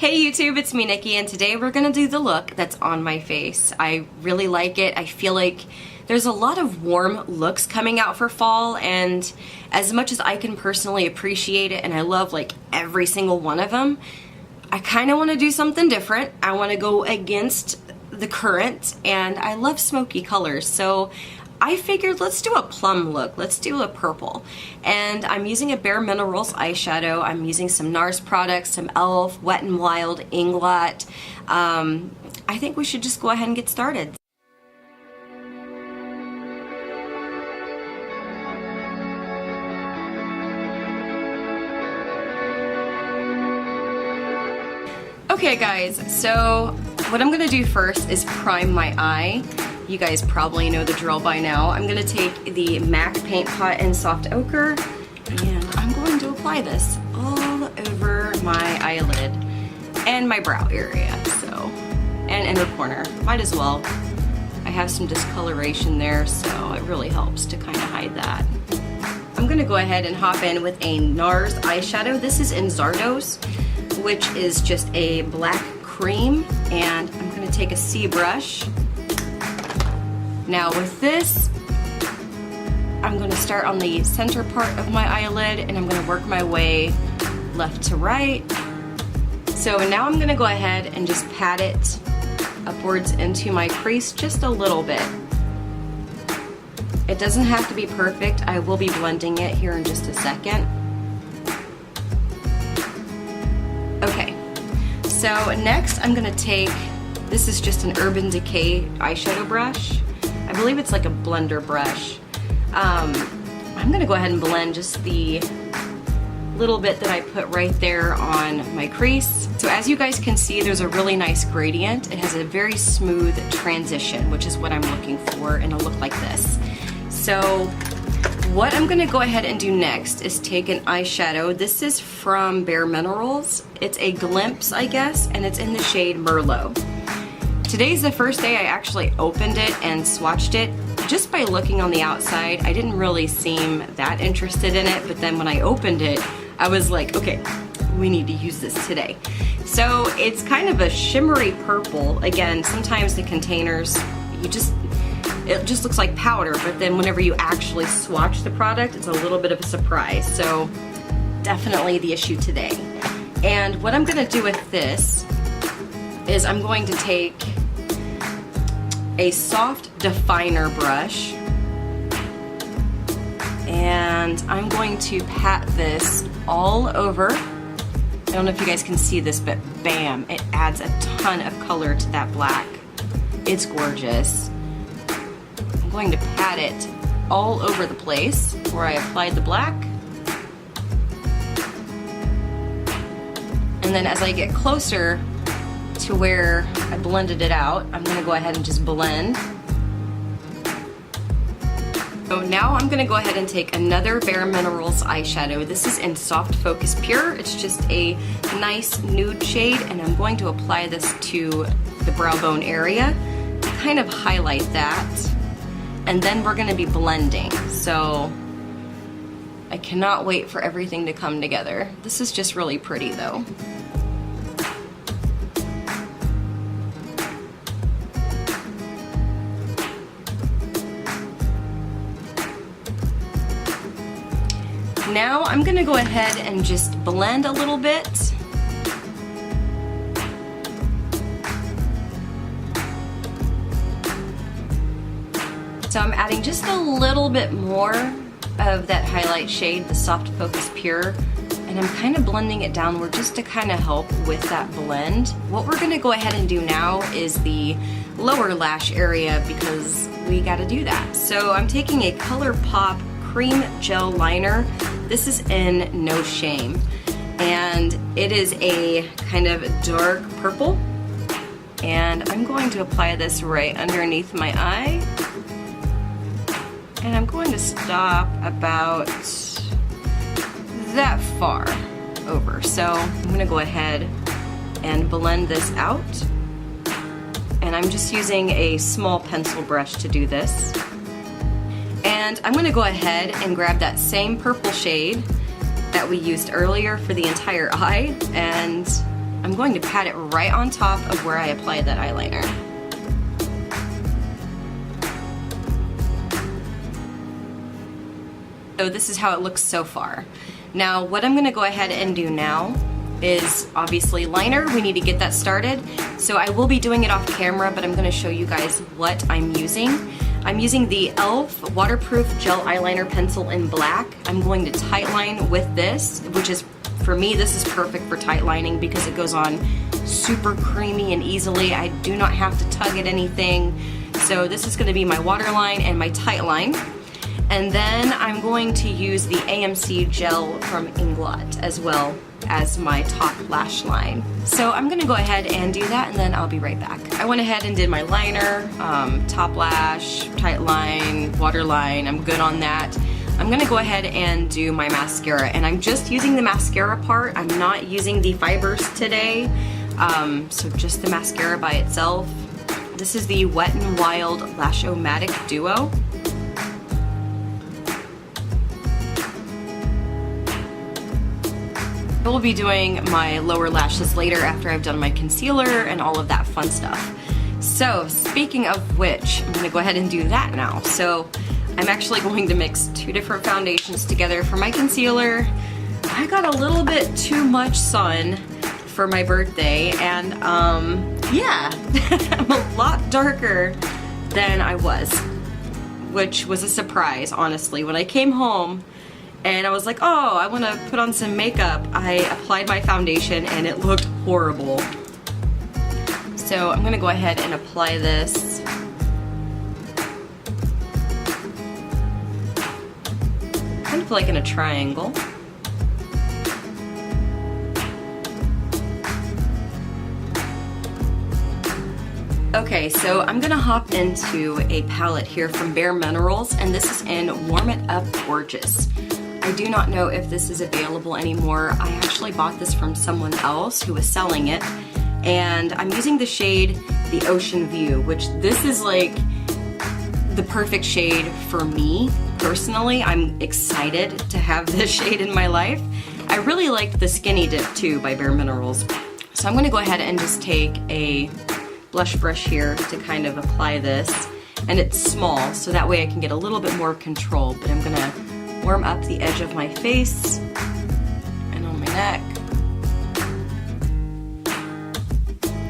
Hey YouTube, it's me Nikki, and today we're gonna do the look that's on my face. I really like it. I feel like there's a lot of warm looks coming out for fall, and as much as I can personally appreciate it and I love like every single one of them, I kind of want to do something different. I want to go against the current, and I love smoky colors, so I figured let's do a plum look. Let's do a purple. And I'm using a bareMinerals eyeshadow. I'm using some NARS products, some e.l.f., Wet n Wild, Inglot. I think we should just go ahead and get started. Okay guys, so what I'm gonna do first is prime my eye. You guys probably know the drill by now. I'm gonna take the MAC Paint Pot in Soft Ochre, and I'm going to apply this all over my eyelid and my brow area, so, and inner corner. Might as well. I have some discoloration there, so it really helps to kind of hide that. I'm gonna go ahead and hop in with a NARS eyeshadow. This is in Zardoz, which is just a black cream, and I'm gonna take a C brush. Now with this, I'm going to start on the center part of my eyelid, and I'm going to work my way left to right. So now I'm going to go ahead and just pat it upwards into my crease just a little bit. It doesn't have to be perfect. I will be blending it here in just a second. Okay, so next I'm going to take, this is just an Urban Decay eyeshadow brush. I believe it's like a blender brush. I'm gonna go ahead and blend just the little bit that I put right there on my crease. So as you guys can see, there's a really nice gradient. It has a very smooth transition, which is what I'm looking for in a look like this. So what I'm gonna go ahead and do next is take an eyeshadow. This is from bareMinerals. It's a Glimpse, I guess, and it's in the shade Merlot. Today's the first day I actually opened it and swatched it. Just by looking on the outside, I didn't really seem that interested in it, but then when I opened it, I was like, okay, we need to use this today. So it's kind of a shimmery purple. Again, sometimes the containers, it just looks like powder, but then whenever you actually swatch the product, it's a little bit of a surprise. So definitely the issue today. And what I'm gonna do with this is I'm going to take a soft definer brush, and I'm going to pat this all over. I don't know if you guys can see this, but bam, it adds a ton of color to that black. It's gorgeous. I'm going to pat it all over the place where I applied the black. And then as I get closer to where I blended it out, I'm gonna go ahead and just blend. So now I'm gonna go ahead and take another bareMinerals eyeshadow. This is in Photofocus Pure. It's just a nice nude shade, and I'm going to apply this to the brow bone area to kind of highlight that. And then we're gonna be blending. So I cannot wait for everything to come together. This is just really pretty though. Now I'm gonna go ahead and just blend a little bit. So I'm adding just a little bit more of that highlight shade, the Photofocus Pure, and I'm kind of blending it downward just to kind of help with that blend. What we're gonna go ahead and do now is the lower lash area, because we gotta do that. So I'm taking a Colourpop Creme Gel Liner. This is in No Shame, and it is a kind of dark purple, and I'm going to apply this right underneath my eye, and I'm going to stop about that far over. So I'm going to go ahead and blend this out, and I'm just using a small pencil brush to do this. And I'm going to go ahead and grab that same purple shade that we used earlier for the entire eye, and I'm going to pat it right on top of where I applied that eyeliner. So this is how it looks so far. Now what I'm gonna go ahead and do now is obviously liner. We need to get that started. So I will be doing it off camera, but I'm gonna show you guys what I'm using. I'm using the e.l.f. Waterproof Gel Eyeliner Pencil in black. I'm going to tightline with this, which is, for me, this is perfect for tightlining because it goes on super creamy and easily. I do not have to tug at anything. So this is gonna be my waterline and my tightline. And then I'm going to use the AMC gel from Inglot as well as my top lash line. So I'm gonna go ahead and do that and then I'll be right back. I went ahead and did my liner, top lash, tight line, waterline, I'm good on that. I'm gonna go ahead and do my mascara, and I'm just using the mascara part. I'm not using the fibers today, so just the mascara by itself. This is the Wet n Wild Lash-O-Matic Duo. I will be doing my lower lashes later after I've done my concealer and all of that fun stuff. So speaking of which, I'm gonna go ahead and do that now. So I'm actually going to mix two different foundations together for my concealer. I got a little bit too much sun for my birthday, and yeah, I'm a lot darker than I was, which was a surprise, honestly. When I came home, and I was like, oh, I want to put on some makeup, I applied my foundation and it looked horrible. So I'm going to go ahead and apply this. Kind of like in a triangle. Okay, so I'm gonna hop into a palette here from bareMinerals, and this is in Warm It Up Gorgeous. I do not know if this is available anymore. I actually bought this from someone else who was selling it, and I'm using the shade The Ocean View, which this is like the perfect shade for me personally. I'm excited to have this shade in my life. I really liked the Skinny Dip too by bareMinerals. So I'm gonna go ahead and just take a blush brush here to kind of apply this, and it's small so that way I can get a little bit more control, but I'm gonna warm up the edge of my face and on my neck,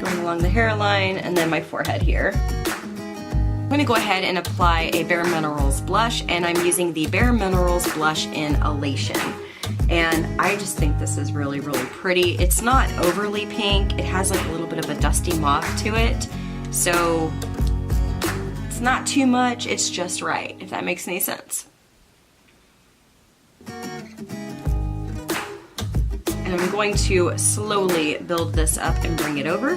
going along the hairline and then my forehead here. I'm gonna go ahead and apply a bareMinerals blush, and I'm using the bareMinerals blush in Elation. And I just think this is really, really pretty. It's not overly pink. It has like a little bit of a dusty mauve to it. So it's not too much, it's just right, if that makes any sense. And I'm going to slowly build this up and bring it over.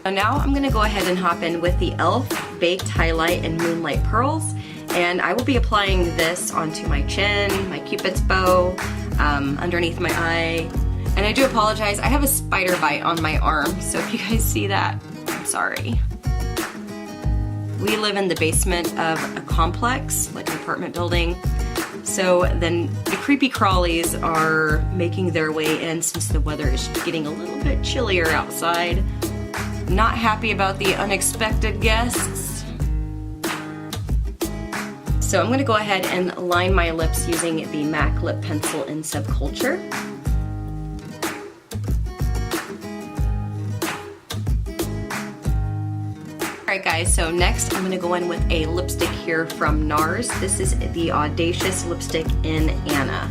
So now I'm gonna go ahead and hop in with the e.l.f. Baked Highlight in Moonlight Pearls. And I will be applying this onto my chin, my cupid's bow, underneath my eye. And I do apologize, I have a spider bite on my arm, so if you guys see that, I'm sorry. We live in the basement of a complex, like an apartment building. So then the creepy crawlies are making their way in since the weather is getting a little bit chillier outside. Not happy about the unexpected guests. So I'm going to go ahead and line my lips using the MAC lip pencil in Subculture. Alright guys, so next I'm going to go in with a lipstick here from NARS. This is the Audacious lipstick in Anna.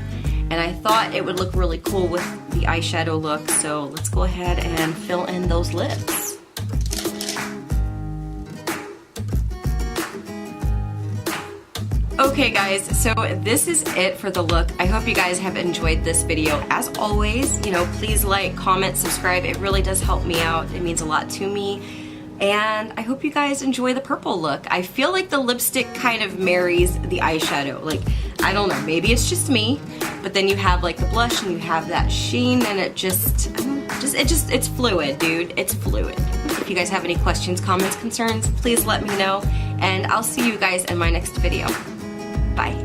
And I thought it would look really cool with the eyeshadow look, so let's go ahead and fill in those lips. Okay guys, so this is it for the look. I hope you guys have enjoyed this video. As always, please like, comment, subscribe. It really does help me out. It means a lot to me. And I hope you guys enjoy the purple look. I feel like the lipstick kind of marries the eyeshadow. Like, I don't know, maybe it's just me, but then you have like the blush and you have that sheen, and it just, I don't know, it's fluid, dude. It's fluid. If you guys have any questions, comments, concerns, please let me know, and I'll see you guys in my next video. Bye.